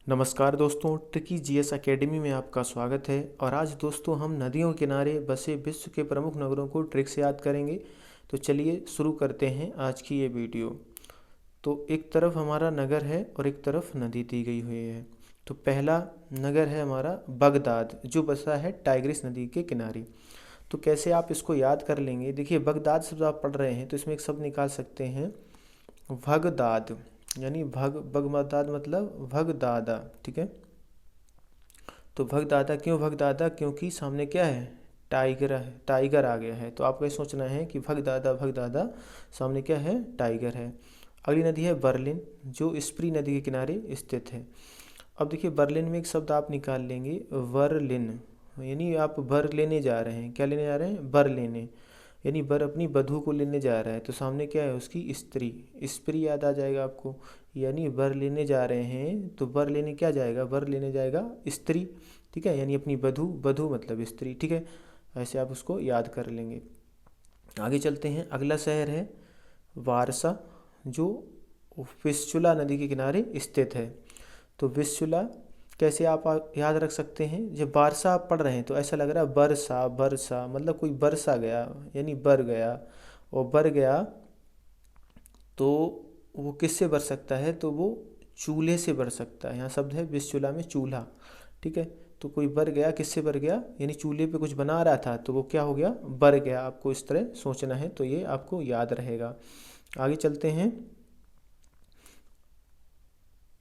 नमस्कार दोस्तों, tricky GS academy में आपका स्वागत है। और आज दोस्तों हम नदियों के किनारे बसे विश्व के प्रमुख नगरों को ट्रिक से याद करेंगे। तो चलिए शुरू करते हैं आज की ये वीडियो। तो एक तरफ हमारा नगर है और एक तरफ नदी दी गई हुई है। तो पहला नगर है हमारा बगदाद, जो बसा है टाइग्रिस नदी के किनारे। तो कैसे आप इसको याद कर लेंगे? देखिए, बगदाद शब्द आप पढ़ रहे हैं तो इसमें एक शब्द निकाल सकते हैं भगदाद, यानी बगदाद मतलब भगदादा। ठीक है, तो भगदादा क्यों भगदादा? क्योंकि सामने क्या है? टाइगर है, टाइगर आ गया है। तो आपको ये सोचना है कि भगदादा भगदादा, सामने क्या है? टाइगर है। अगली नदी है बर्लिन, जो स्प्री नदी के किनारे स्थित है। अब देखिए, बर्लिन में एक शब्द आप निकाल लेंगे वर्लिन, यानी आप बर लेने जा रहे हैं। क्या लेने जा रहे हैं? बर लेने, यानी बर अपनी बधू को लेने जा रहा है। तो सामने क्या है? उसकी स्त्री, स्त्री याद आ जाएगा आपको। यानी बर लेने जा रहे हैं तो बर लेने क्या जाएगा? बर लेने जाएगा स्त्री। ठीक है, यानी अपनी बधू, बधू मतलब स्त्री। ठीक है, ऐसे आप उसको याद कर लेंगे। आगे चलते हैं। अगला शहर है वारसा, जो विस्चुला नदी के किनारे स्थित है। तो विस्चुला कैसे आप याद रख सकते हैं? जब बारसा आप पढ़ रहे हैं तो ऐसा लग रहा है बरसा बरसा, मतलब कोई बरसा गया, यानी बर गया। और बर गया तो वो किससे बर सकता है? तो वो चूल्हे से बर सकता है। यहाँ शब्द है विस्चुला में चूल्हा। ठीक है, तो कोई बर गया, किससे बर गया? यानी चूल्हे पे कुछ बना रहा था तो वो क्या हो गया? बर गया। आपको इस तरह सोचना है, तो ये आपको याद रहेगा। आगे चलते हैं।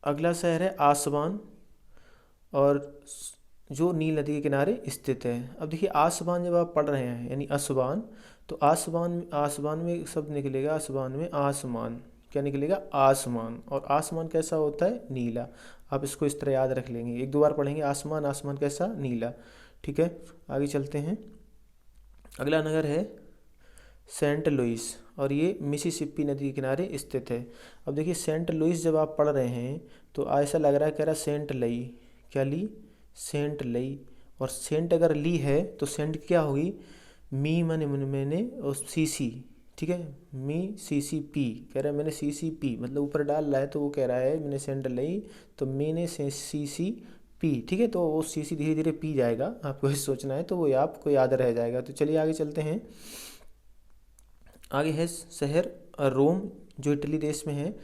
अगला शहर है आसवान, और जो नील नदी के किनारे स्थित है। अब देखिए, आसमान जब आप पढ़ रहे हैं यानी आसमान, तो आसमान, आसमान में एक शब्द निकलेगा, आसमान में आसमान। क्या निकलेगा? आसमान। और आसमान कैसा होता है? नीला। आप इसको इस तरह याद रख लेंगे, एक दो बार पढ़ेंगे, आसमान, आसमान कैसा? नीला। ठीक है, आगे चलते हैं। अगला नगर है सेंट लुइस, और ये मिसिसिपी नदी के किनारे स्थित है। अब देखिए, सेंट लुइस जब आप पढ़ रहे हैं तो ऐसा लग रहा है, कह रहा सेंट लई। क्या ली? सेंट लई। और सेंट अगर ली है तो सेंट क्या होगी? मी मैंने मैंने और सी सी। ठीक है, मी सी सी पी, कह रहा है मैंने सी सी पी, मतलब ऊपर डाल रहा है तो वो कह रहा है मैंने सेंट लई, तो मैंने सी सी पी। ठीक है, तो वो सी सी धीरे धीरे पी जाएगा, आपको ये सोचना है, तो वो आपको याद रह जाएगा। तो चलिए आगे चलते हैं। आगे है शहर रोम, जो इटली देश में है,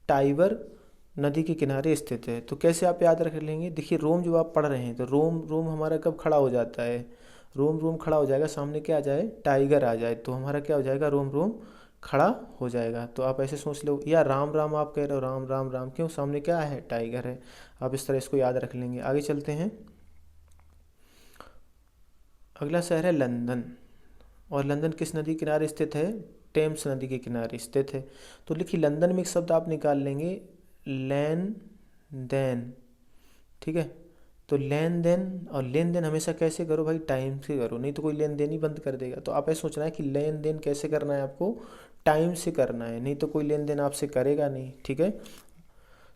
टाइबर नदी के किनारे स्थित है। तो कैसे आप याद रख लेंगे? देखिए, रोम जो आप पढ़ रहे हैं तो रोम, रोम हमारा कब खड़ा हो जाता है? रोम, रोम खड़ा हो जाएगा, सामने क्या आ जाए? टाइगर आ जाए, तो हमारा क्या हो जाएगा? रोम, रोम खड़ा हो जाएगा। तो आप ऐसे सोच लो, या राम राम आप कह रहे हो, राम राम राम क्यों? सामने क्या है? टाइगर है। आप इस तरह इसको याद रख लेंगे। आगे चलते हैं। अगला शहर है लंदन, और लंदन किस नदी के किनारे स्थित है? टेम्स नदी के किनारे स्थित है। तो लिखिए, लंदन में एक शब्द आप निकाल लेंगे, लेन देन। ठीक है, तो लेन देन, और लेन देन हमेशा कैसे करो भाई? टाइम से करो, नहीं तो कोई लेन देन ही बंद कर देगा। तो आप ऐसा सोचना है कि लेन देन कैसे करना है आपको? टाइम से करना है, नहीं तो कोई लेन देन आपसे करेगा नहीं। ठीक है,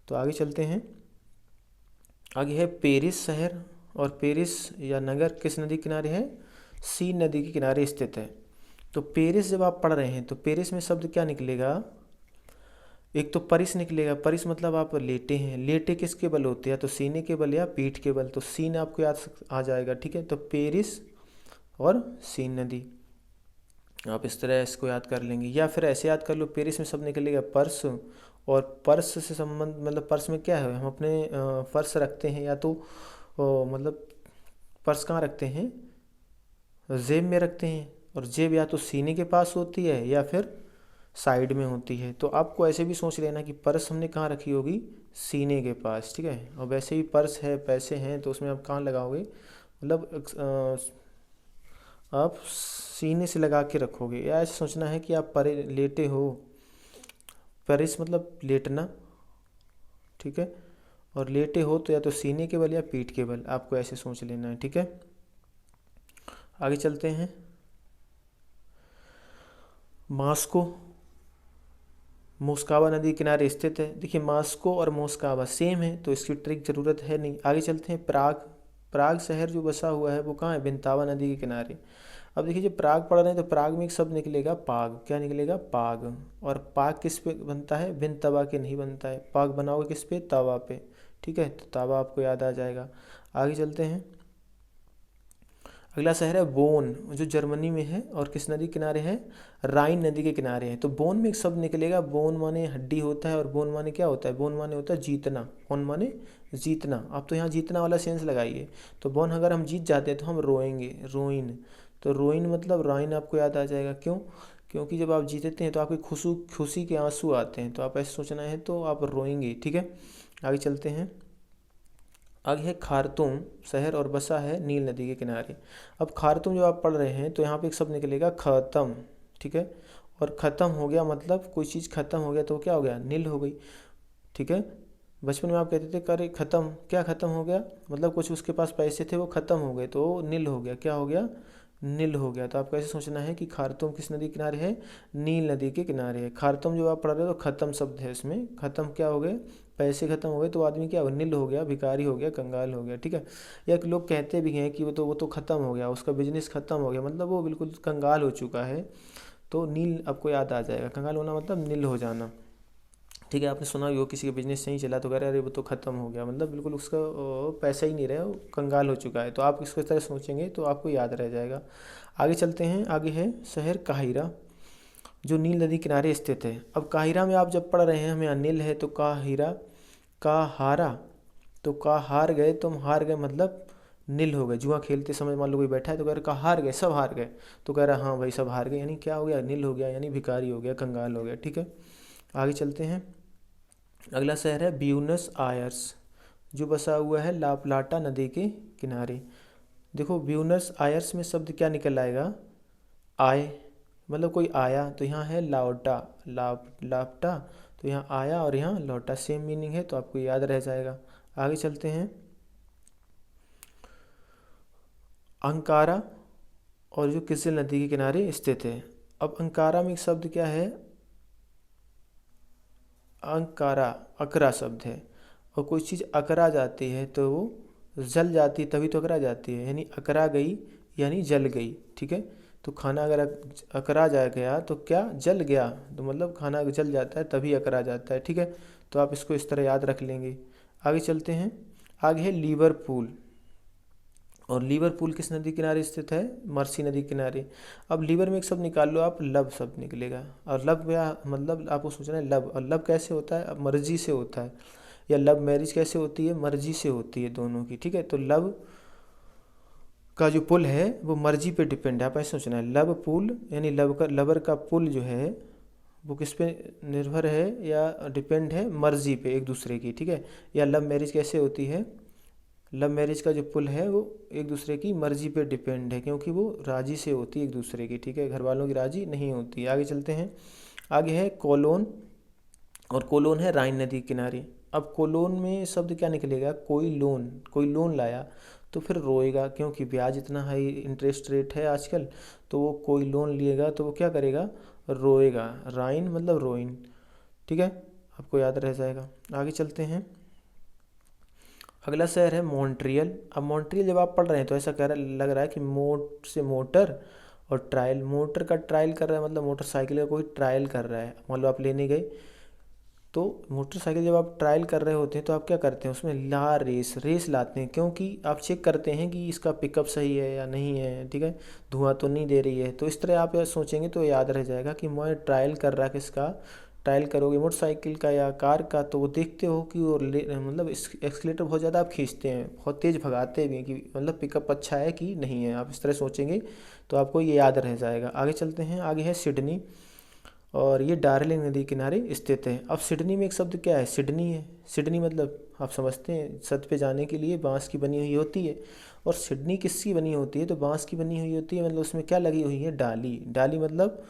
तो आगे चलते हैं। आगे है पेरिस शहर, और पेरिस या नगर किस नदी के किनारे है? सीन नदी के किनारे स्थित है। तो पेरिस जब आप पढ़ रहे हैं तो पेरिस में शब्द क्या निकलेगा? एक तो परिस निकलेगा, परिस मतलब आप लेटे हैं। लेटे किसके बल होते हैं? तो सीने के बल या पीठ के बल। तो सीन आपको याद आ जाएगा। ठीक है, तो पेरिस और सीन नदी, आप इस तरह इसको याद कर लेंगे। या फिर ऐसे याद कर लो, पेरिस में शब्द निकलेगा पर्स, और पर्स से संबंध, मतलब पर्स में क्या है? हम अपने पर्स रखते हैं, या तो मतलब पर्स कहाँ रखते हैं? जेब में रखते हैं। और जेब या तो सीने के पास होती है या फिर साइड में होती है। तो आपको ऐसे भी सोच लेना कि पर्स हमने कहाँ रखी होगी? सीने के पास। ठीक है, और वैसे भी पर्स है, पैसे हैं, तो उसमें आप कहाँ लगाओगे? मतलब आप सीने से लगा के रखोगे। या ऐसे सोचना है कि आप परे लेटे हो, परिस मतलब लेटना। ठीक है, और लेटे हो तो या तो सीने के बल या पीठ के बल, आपको ऐसे सोच लेना है। ठीक है, आगे चलते हैं। मास्को मोस्कावा नदी किनारे स्थित है। देखिए, मास्को और मोस्कावा सेम है, तो इसकी ट्रिक ज़रूरत है नहीं। आगे चलते हैं। प्राग, प्राग शहर जो बसा हुआ है वो कहाँ है? बिंतावा नदी के किनारे। अब देखिए, जब प्राग पढ़ रहे हैं तो प्राग में एक शब्द निकलेगा पाग। क्या निकलेगा? पाग। और पाग किस पे बनता है? बिन तवा के नहीं बनता है। पाग बनाओगे किस पे? तवा पे। ठीक है, तो ताबा आपको याद आ जाएगा। आगे चलते हैं। अगला शहर है बोन, जो जर्मनी में है और किस नदी के किनारे है, राइन नदी के किनारे है। तो बोन में एक शब्द निकलेगा, बोन माने हड्डी होता है और बोन माने क्या होता है, बोन माने होता है जीतना, बोन माने जीतना। आप तो यहाँ जीतना वाला सेंस लगाइए। तो बोन अगर हम जीत जाते हैं तो हम रोएंगे, रोइन। तो रोइन मतलब राइन आपको याद आ जाएगा। क्यों? क्योंकि जब आप जीतते हैं तो आपकी खुशी के आंसू आते हैं, तो आप ऐसे सोचना है तो आप रोएंगे। ठीक है, आगे चलते हैं। आगे है खार्तूम शहर और बसा है नील नदी के किनारे। अब खार्तूम जब आप पढ़ रहे हैं तो यहाँ पे एक शब्द निकलेगा ख़त्म। ठीक है, और ख़त्म हो गया मतलब कोई चीज़ ख़त्म हो गया तो क्या हो गया, नील हो गई। ठीक है, बचपन में आप कहते थे करे ख़त्म, क्या ख़त्म हो गया, मतलब कुछ उसके पास पैसे थे वो ख़त्म हो गए तो वो नील हो गया, क्या हो गया, नील हो गया। तो आपको ऐसे सोचना है कि खार्तूम किस नदी के किनारे है, नील नदी के किनारे है। खार्तूम जो आप पढ़ रहे हो तो ख़त्म शब्द है इसमें, ख़त्म क्या हो गए, पैसे ख़त्म हो गए तो आदमी क्या हो गया, नील हो गया, भिखारी हो गया, कंगाल हो गया। ठीक है, या कि लोग कहते भी हैं कि वो तो ख़त्म हो गया, उसका बिजनेस ख़त्म हो गया, मतलब वो बिल्कुल कंगाल हो चुका है। तो नील आपको याद आ जाएगा, कंगाल होना मतलब नील हो जाना। ठीक है, आपने सुना भी हो किसी का बिजनेस नहीं चला तो कह रहे अरे वो तो ख़त्म हो गया, मतलब बिल्कुल उसका पैसा ही नहीं रहा, वो कंगाल हो चुका है। तो आप इसको इस तरह सोचेंगे तो आपको याद रह जाएगा। आगे चलते हैं। आगे है शहर काहिरा, जो नील नदी किनारे स्थित है। अब काहिरा में आप जब पढ़ रहे हैं हमें अनिल है तो काहिरा, का हारा, तो का हार गए, तुम हार गए मतलब नील हो गए। जुआ खेलते समय मान लो कोई बैठा है तो कह रहा कहा हार गए, सब हार गए, तो कह रहा हाँ भाई सब हार गए, यानी क्या हो गया, नील हो गया, यानी भिखारी हो गया, कंगाल हो गया। ठीक है, आगे चलते हैं। अगला शहर है ब्यूनस आयर्स, जो बसा हुआ है ला प्लाटा नदी के किनारे। देखो ब्यूनस आयर्स में शब्द क्या निकल आएगा, आए, मतलब कोई आया, तो यहाँ है लाओटा, लापटा, तो यहाँ आया और यहाँ लौटा, सेम मीनिंग है, तो आपको याद रह जाएगा। आगे चलते हैं। अंकारा, और जो किसी नदी के किनारे स्थित है। अब अंकारा में एक शब्द क्या है, अंकारा, अकरा शब्द है, और कोई चीज़ अकरा जाती है तो वो जल जाती है, तभी तो अकरा जाती है, यानी अकरा गई यानी जल गई। ठीक है, तो खाना अगर अकरा जा गया तो क्या, जल गया, तो मतलब खाना जल जाता है तभी अकरा जाता है। ठीक है, तो आप इसको इस तरह याद रख लेंगे। आगे चलते हैं। आगे है लिवरपूल, और लिवरपूल किस नदी किनारे स्थित है, मर्सी नदी किनारे। अब लीवर में एक शब्द निकाल लो आप, लब शब्द निकलेगा, और लब क्या मतलब आपको सोचना है लब, और लब कैसे होता है, अब मर्जी से होता है, या लव मैरिज कैसे होती है, मर्जी से होती है दोनों की। ठीक है, तो लव का जो पुल है वो मर्जी पे डिपेंड है, आप ऐसे सोचना है लव पुल, यानी लवर का पुल जो है वो किस पे निर्भर है या डिपेंड है, मर्जी पे एक दूसरे की। ठीक है, या लव मैरिज कैसे होती है, लव मैरिज का जो पुल है वो एक दूसरे की मर्जी पे डिपेंड है, क्योंकि वो राजी से होती है एक दूसरे की। ठीक है, घर वालों की राजी नहीं होती। आगे चलते हैं। आगे है कोलोन, और कोलोन है राइन नदी के किनारे। अब कोलोन में शब्द क्या निकलेगा, कोई लोन, कोई लोन लाया तो फिर रोएगा, क्योंकि ब्याज इतना हाई इंटरेस्ट रेट है आजकल, तो वो कोई लोन लिएगा तो वो क्या करेगा, रोएगा। राइन मतलब रोइन। ठीक है, आपको याद रह जाएगा। आगे चलते हैं। अगला शहर है मॉन्ट्रियल। अब मॉन्ट्रियल जब आप पढ़ रहे हैं तो ऐसा लग रहा है कि मोट से मोटर और ट्रायल, मोटर का ट्रायल कर रहा है मतलब मोटरसाइकिल का कोई ट्रायल कर रहा है, मान लो आप लेने गए, तो मोटरसाइकिल जब आप ट्रायल कर रहे होते हैं तो आप क्या करते हैं, उसमें रेस लाते हैं, क्योंकि आप चेक करते हैं कि इसका पिकअप सही है या नहीं है। ठीक है, धुआं तो नहीं दे रही है, तो इस तरह आप सोचेंगे तो याद रह जाएगा कि मैं ट्रायल कर रहा, किसका ट्रायल करोगे, मोटरसाइकिल का या कार का, तो वो देखते हो कि वो मतलब एक्सीलेटर बहुत ज़्यादा आप खींचते हैं, बहुत तेज़ भगाते भी हैं कि मतलब पिकअप अच्छा है कि नहीं है, आप इस तरह सोचेंगे तो आपको ये याद रह जाएगा। आगे चलते हैं। आगे है सिडनी, और ये डार्लिंग नदी किनारे स्थित है। अब सिडनी में एक शब्द क्या है, सिडनी है। सिडनी मतलब आप समझते हैं छत पे जाने के लिए बांस की बनी हुई होती है, और सिडनी किसकी बनी होती है, तो बांस की बनी हुई होती है, मतलब उसमें क्या लगी हुई है, डाली, डाली मतलब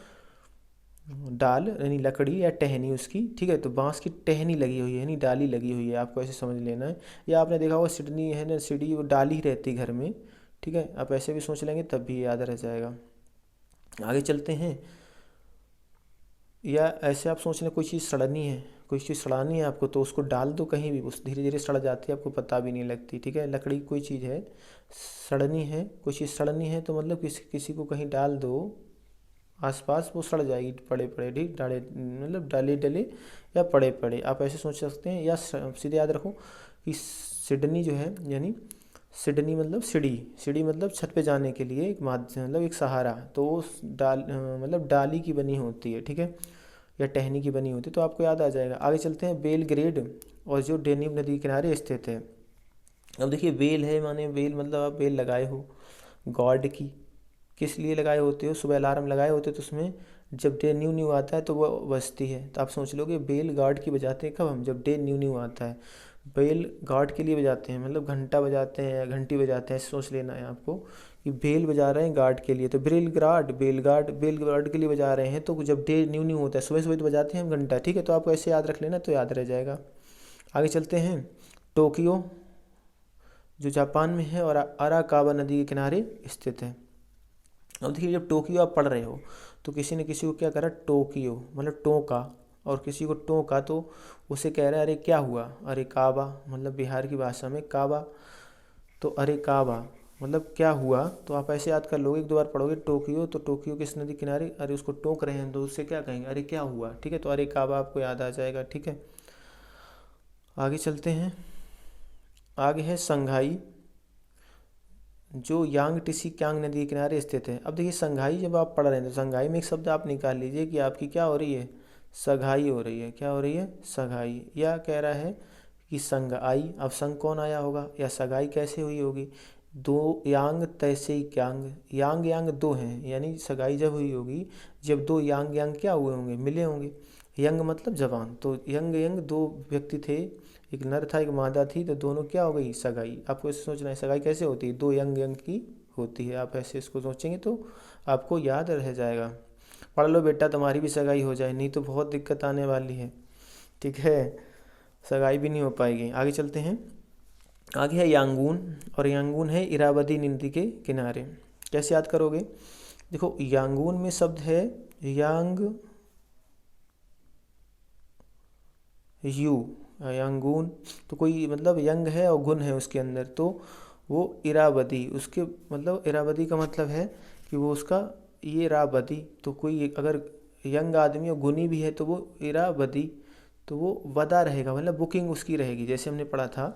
डाल यानी लकड़ी या टहनी उसकी। ठीक है, तो बांस की टहनी लगी हुई है यानी डाली लगी हुई है, आपको ऐसे समझ लेना है। या आपने देखा होगा सिडनी है ना, सीढ़ी वो डाली रहती घर में। ठीक है, आप ऐसे भी सोच लेंगे तब भी याद रह जाएगा। आगे चलते हैं। या ऐसे आप सोच लें कोई चीज़ सड़नी है, कोई चीज़ सड़ानी है आपको, तो उसको डाल दो कहीं भी, उस धीरे धीरे सड़ जाती है, आपको पता भी नहीं लगती। ठीक है, लकड़ी कोई चीज़ है, सड़नी है, कोई चीज़ सड़नी है तो मतलब किसी किसी को कहीं डाल दो आसपास, वो सड़ जाएगी, पड़े पड़े, ठीक, डाले मतलब डाले डले या पड़े पड़े, आप ऐसे सोच सकते हैं। या सीधे याद रखो कि सिडनी जो है, यानी सिडनी मतलब सीढ़ी, सीढ़ी मतलब छत पे जाने के लिए एक माध्यम, मतलब एक सहारा, तो उस मतलब डाली की बनी होती है, ठीक है, या टहनी की बनी होती है, तो आपको याद आ जाएगा। आगे चलते हैं, बेलग्रेड और जो डेन्यूब नदी के किनारे स्थित है। अब देखिए वेल है, माने वेल मतलब आप वेल लगाए हो गॉड की, किस लिए लगाए होते हो, सुबह अलार्म लगाए होते हो तो उसमें जब डे न्यू न्यू आता है तो वो बजती है, तो आप सोच लोगे बेल गार्ड की बजाते हैं कब हम, जब डे न्यू न्यू आता है। बेल गार्ड के लिए बजाते हैं, मतलब घंटा बजाते हैं या घंटी बजाते हैं, ऐसे सोच लेना है आपको कि बेल बजा रहे हैं गार्ड के लिए, तो बेल गार्ड के लिए बजा रहे हैं, तो जब डे न्यू न्यू होता है सुबह सुबह तो बजाते हैं हम घंटा, ठीक है, तो आपको ऐसे याद रख लेना तो याद रह जाएगा। आगे चलते हैं, टोक्यो जो जापान में है और अराकावा नदी के किनारे स्थित है। अब देखिए जब टोक्यो आप पढ़ रहे हो तो किसी ने किसी को क्या करा, टोक्यो मतलब टोका, और किसी को टोका तो उसे कह रहा है अरे क्या हुआ, अरे काबा, मतलब बिहार की भाषा में काबा, तो अरे काबा मतलब क्या हुआ, तो आप ऐसे याद कर लोगे, एक दो बार पढ़ोगे टोक्यो, तो टोक्यो किस नदी किनारे, अरे उसको टोक रहे हैं तो उससे क्या कहेंगे, अरे क्या हुआ, ठीक है, तो अरे काबा आपको याद आ जाएगा, ठीक है। आगे चलते हैं, आगे है संघाई जो यांग टिसी क्यांग नदी के किनारे स्थित है। अब देखिए संघाई जब आप पढ़ रहे हैं तो संघाई में एक शब्द आप निकाल लीजिए कि आपकी क्या हो रही है, सगाई हो रही है, क्या हो रही है, सगाई, या कह रहा है कि संग आई, अब संग कौन आया होगा, या सगाई कैसे हुई होगी, दो यांग तैसे ही क्यांग, यांग यांग दो हैं, यानी सगाई जब हुई होगी जब दो यांग यांग क्या हुए होंगे, मिले होंगे, यंग मतलब जवान, तो यंग यंग दो व्यक्ति थे, एक नर था एक मादा थी, तो दोनों क्या हो गई, सगाई। आपको ऐसे सोचना है सगाई कैसे होती है, दो यंग यंग की होती है, आप ऐसे इसको सोचेंगे तो आपको याद रह जाएगा। पढ़ लो बेटा, तुम्हारी भी सगाई हो जाए, नहीं तो बहुत दिक्कत आने वाली है, ठीक है, सगाई भी नहीं हो पाएगी। आगे चलते हैं, आगे है यांगून, और यांगून है इरावदी नदी के किनारे। कैसे याद करोगे, देखो यांगून में शब्द है यांग यू, यांगून, तो कोई मतलब यंग है और गुण है उसके अंदर, तो वो इरावदी, उसके मतलब इरावदी का मतलब है कि वो उसका ये इरावदी, तो कोई अगर यंग आदमी और गुनी भी है तो वो इरावदी, तो वो वदा रहेगा, मतलब बुकिंग उसकी रहेगी। जैसे हमने पढ़ा था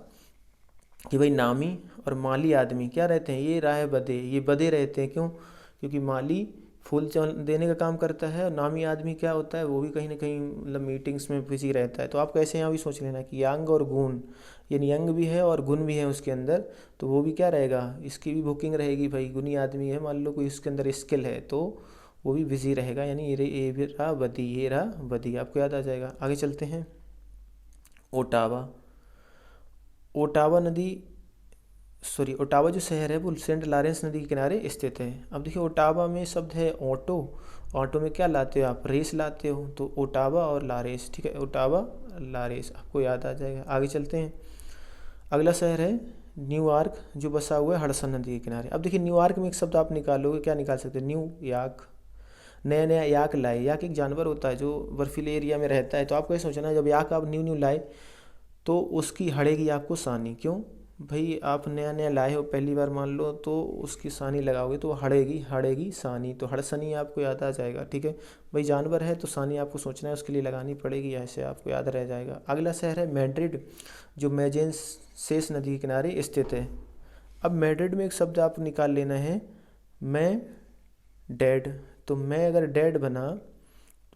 कि भाई नामी और माली आदमी क्या रहते हैं, ये राह बदे, ये बदे रहते हैं, क्यों, क्योंकि माली फूल देने का काम करता है और नामी आदमी क्या होता है, वो भी कहीं ना कहीं मतलब मीटिंग्स में बिजी रहता है। तो आप कैसे यहाँ भी सोच लेना कि यांग और गुण, यानी यंग भी है और गुण भी है उसके अंदर, तो वो भी क्या रहेगा, इसकी भी बुकिंग रहेगी, भाई गुनी आदमी है, मान लो कोई इसके अंदर स्किल है तो वो भी बिजी रहेगा, यानी ये भी रहा बदी, ये रहा बदी, आपको याद आ जाएगा। आगे चलते हैं, ओटावा, ओटावा नदी, सॉरी ओटावा जो शहर है वो सेंट लॉरेंस नदी के किनारे स्थित है। अब देखिए ओटावा में शब्द है ऑटो, ऑटो में क्या लाते हो आप, रेस लाते हो, तो ओटावा और लारेस, ठीक है, ओटावा लारेस आपको याद आ जाएगा। आगे चलते हैं, अगला शहर है न्यूयॉर्क जो बसा हुआ है हडसन नदी के किनारे। अब देखिए न्यूयॉर्क में एक शब्द आप निकालोगे, क्या निकाल सकते हो, न्यू याक, नया नया याक लाए, याक एक जानवर होता है जो बर्फीले एरिया में रहता है, तो आपको ये सोचना है जब याक आप न्यू न्यू लाए तो उसकी हड़ेगी आपको सानी, क्यों भाई, आप नया नया लाए हो पहली बार मान लो, तो उसकी सानी लगाओगे तो हड़ेगी, हड़ेगी सानी, तो हड़सनी आपको याद आ जाएगा, ठीक है, भाई जानवर है तो सानी आपको सोचना है उसके लिए लगानी पड़ेगी, ऐसे आपको याद रह जाएगा। अगला शहर है मैड्रिड जो मेजेंसेस नदी के किनारे स्थित है। अब मैड्रिड में एक शब्द आप निकाल लेना है, मैं डेड, तो मैं अगर डेड बना,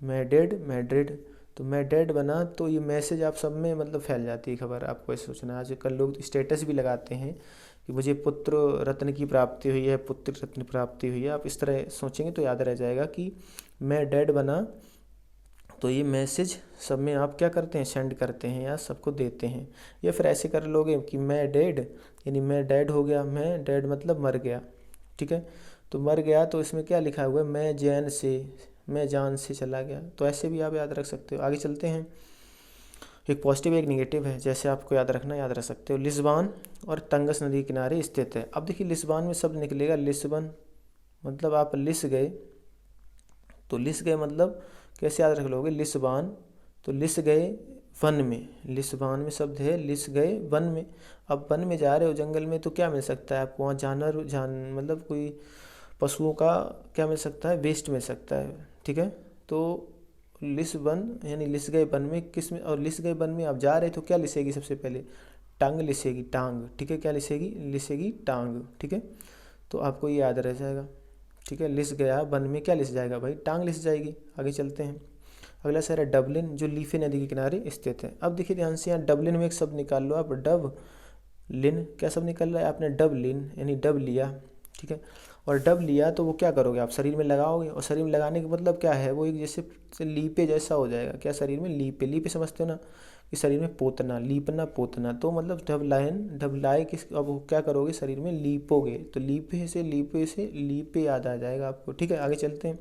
मैं डेड मैड्रिड, तो मैं डेड बना, तो ये मैसेज आप सब में मतलब फैल जाती है खबर, आपको ऐसे सोचना है। आजकल लोग स्टेटस भी लगाते हैं कि मुझे पुत्र रत्न की प्राप्ति हुई है, पुत्र रत्न प्राप्ति हुई है, आप इस तरह सोचेंगे तो याद रह जाएगा कि मैं डेड बना, तो ये मैसेज सब में आप क्या करते हैं, सेंड करते हैं या सबको देते हैं। या फिर ऐसे कर लोगे कि मैं डेड, यानी मैं डेड हो गया, मैं डेड मतलब मर गया, ठीक है, तो मर गया तो इसमें क्या लिखा हुआ है, मैं जान से चला गया, तो ऐसे भी आप याद रख सकते हो। आगे चलते हैं, एक पॉजिटिव एक निगेटिव है, जैसे आपको याद रखना याद रख सकते हो। लिस्बन और तंगस नदी किनारे स्थित है। अब देखिए लिस्बन में शब्द निकलेगा लिस्बन, मतलब आप लिस गए, तो लिस गए मतलब कैसे याद रख लोगे, लिस्बन, तो लिस गए वन में, लिस्बन में शब्द है लिस गए वन में। अब वन में जा रहे हो जंगल में तो क्या मिल सकता है आपको, वहाँ जानवर मतलब कोई पशुओं का क्या मिल सकता है, वेस्ट मिल सकता है, ठीक है, तो लिस वन यानी लिस गए वन में, किस में, और लिस गए वन में आप जा रहे तो क्या लिसेगी सबसे पहले, टांग लिसेगी, टांग, ठीक है। क्या लिसेगी? लिसेगी टांग, ठीक है। तो आपको ये याद रह जाएगा, ठीक है। लिस गया वन में, क्या लिस जाएगा भाई? टांग लिस जाएगी। आगे चलते हैं। अगला शहर है डबलिन, जो लीफे नदी के किनारे स्थित है। अब देखिए ध्यान से, यहाँ डबलिन में एक शब्द निकाल लो आप, डब लिन। क्या शब्द निकल रहा है? आपने डब लिन यानी डब लिया, ठीक है। और डब लिया तो वो क्या करोगे आप? शरीर में लगाओगे, और शरीर में लगाने का मतलब क्या है? वो एक जैसे लीपे जैसा हो जाएगा। क्या? शरीर में लीपे, लीपे समझते हो ना, कि शरीर में पोतना, लीपना, पोतना। तो मतलब डब लाइन, डब लाए किस, अब वो क्या करोगे? शरीर में लीपोगे। तो लीपे से लीपे याद आ जाएगा आपको, ठीक है। आगे चलते हैं।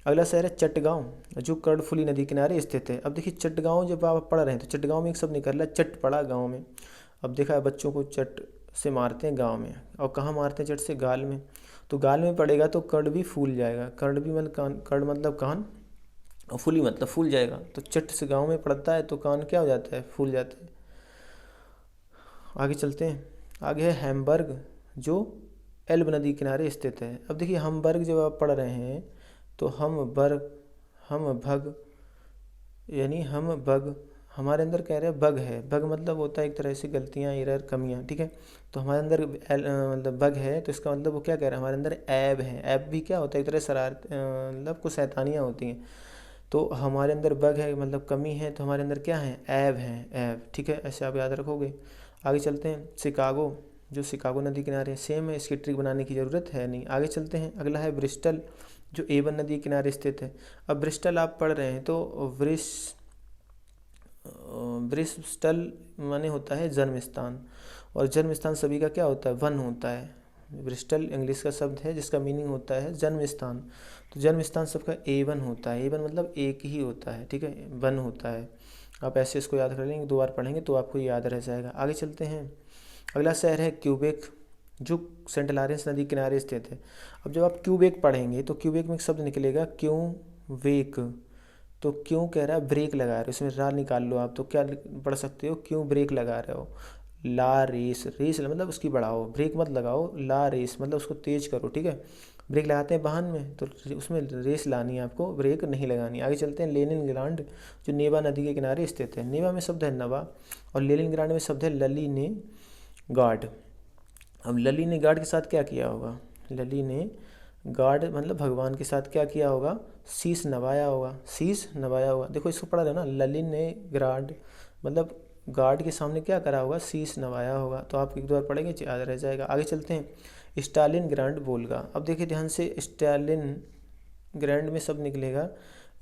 अगला शहर है चटगांव, जो कर्णफुली नदी किनारे स्थित है। अब देखिए चटगांव जब आप पढ़ रहे हैं तो चटगांव में एक शब्द निकल रहा है, चट पड़ा गाँव में। अब देखा है बच्चों को चट से मारते हैं गांव में, और कहाँ मारते हैं चट से? गाल में। तो गाल में पड़ेगा तो कर्ण भी फूल जाएगा। कर्ण भी मतलब कान, कर्ण मतलब कान, और फूली मतलब फूल जाएगा। तो चट से गांव में पड़ता है तो कान क्या हो जाता है? फूल जाता है। आगे चलते हैं। आगे है हैम्बर्ग, जो एल्ब नदी किनारे स्थित है। अब देखिए हमबर्ग जब आप पढ़ रहे हैं तो हम बर्ग, हम भग यानी हम बग, हमारे अंदर कह रहे हैं बग है। बग मतलब होता है एक तरह से गलतियाँ, एरर, कमियाँ, ठीक है। तो हमारे अंदर मतलब बग है, तो इसका मतलब वो क्या कह रहे हैं? हमारे अंदर ऐब है। ऐब भी क्या होता है? एक तरह शरारत, मतलब कुछ शैतानियाँ होती हैं। तो हमारे अंदर बग है मतलब कमी है, तो हमारे अंदर क्या है? ऐब है, ऐब, ठीक है। ऐसे आप याद रखोगे। आगे चलते हैं। शिकागो, जो शिकागो नदी किनारे सेम है, इसकी ट्रिक बनाने की ज़रूरत है नहीं। आगे चलते हैं। अगला है ब्रिस्टल, जो एवन नदी किनारे स्थित है। अब ब्रिस्टल आप पढ़ रहे हैं तो ब्रिस्टल माने होता है जन्म स्थान, और जन्म स्थान सभी का क्या होता है? वन होता है। ब्रिस्टल इंग्लिश का शब्द है जिसका मीनिंग होता है जन्म स्थान। तो जन्म स्थान सबका A1 होता है। A1 मतलब एक ही होता है, ठीक है, वन होता है। आप ऐसे इसको याद कर लेंगे, 2 बार पढ़ेंगे तो आपको याद रह जाएगा। आगे चलते हैं। अगला शहर है क्यूबेक, जो सेंट लॉरेंस नदी किनारे स्थित है। अब जब आप क्यूबेक पढ़ेंगे तो क्यूबेक में एक शब्द निकलेगा क्यों वेक। तो क्यों कह रहा है? ब्रेक लगा रहे हो, इसमें रा निकाल लो आप, तो क्या पढ़ सकते हो? क्यों ब्रेक लगा रहे हो। ला रेस, रेस मतलब उसकी बढ़ाओ, ब्रेक मत लगाओ। ला रेस मतलब उसको तेज करो, ठीक है। ब्रेक लगाते हैं वाहन में तो उसमें रेस लानी है आपको, ब्रेक नहीं लगानी। आगे चलते हैं। लेनिनग्राड, जो नेवा नदी के किनारे स्थित है। नेवा में शब्द है नवा, और लेनिनग्राड में शब्द है लली ने गार्ड। अब लली ने गार्ड के साथ क्या किया होगा? लली ने गार्ड मतलब भगवान के साथ क्या किया होगा? शीश नवाया होगा, शीश नवाया होगा। देखो इसको पढ़ा है ना, ललिन ने गार्ड मतलब गार्ड के सामने क्या करा होगा? शीश नवाया होगा। तो आप एक 2 बार पढ़ेंगे याद रह जाएगा। आगे चलते हैं। Stalin grand Volga. अब देखिए ध्यान से, स्टालिन ग्रैंड में सब निकलेगा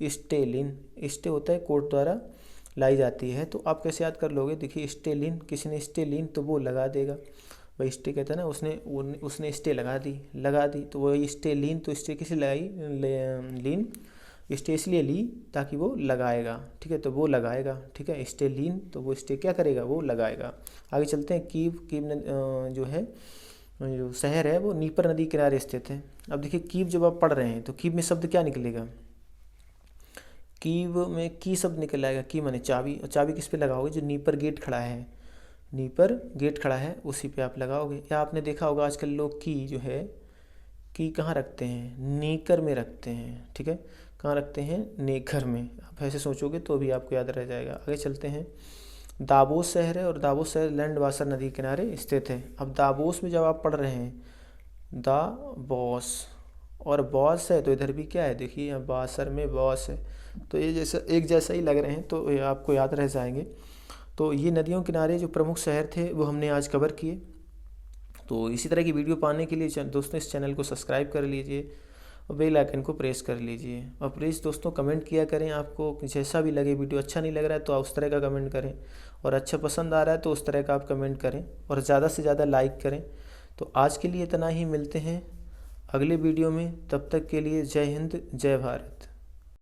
स्टेलिन। स्टे होता है कोर्ट द्वारा लाई जाती है, तो आप कैसे याद कर लोगे? देखिए स्टेलिन, किसी ने स्टेलिन तो वो लगा देगा भाई। स्टे कहता है ना, उसने स्टे लगा दी तो वो स्टे लीन, तो स्टे किसे लगाई? लीन स्टे इसलिए ली ताकि वो लगाएगा, ठीक है। तो वो लगाएगा, ठीक है। स्टे लीन तो वो स्टे क्या करेगा? वो लगाएगा। आगे चलते हैं। कीव जो है, जो शहर है वो नीपर नदी किनारे स्थित है। अब देखिए कीव जब आप पढ़ रहे हैं तो कीव में शब्द क्या निकलेगा? कीव में की शब्द निकल आएगा। की माने चाबी, और चाबी किस पे लगाओगे? जो नीपर गेट खड़ा है, नीपर गेट खड़ा है उसी पे आप लगाओगे। या आपने देखा होगा आजकल लोग की जो है, की कहाँ रखते हैं? नेकर में रखते हैं, ठीक है। कहाँ रखते हैं? नेकर में। आप ऐसे सोचोगे तो भी आपको याद रह जाएगा। आगे चलते हैं। दावोस शहर है, और दावोस शहर लैंडवासर नदी के किनारे स्थित है। अब दावोस में जब आप पढ़ रहे हैं दावोस, और बॉस है तो इधर भी क्या है? देखिए यहाँ बासर में बॉस है, तो ये जैसा एक जैसा ही लग रहे हैं, तो ये आपको याद रह जाएंगे। तो ये नदियों किनारे जो प्रमुख शहर थे वो हमने आज कवर किए। तो इसी तरह की वीडियो पाने के लिए दोस्तों इस चैनल को सब्सक्राइब कर लीजिए, और बेल आइकन को प्रेस कर लीजिए। और प्लीज़ दोस्तों कमेंट किया करें, आपको जैसा भी लगे, वीडियो अच्छा नहीं लग रहा है तो आप उस तरह का कमेंट करें, और अच्छा पसंद आ रहा है तो उस तरह का आप कमेंट करें, और ज़्यादा से ज़्यादा लाइक करें। तो आज के लिए इतना ही, मिलते हैं अगले वीडियो में। तब तक के लिए जय हिंद, जय भारत।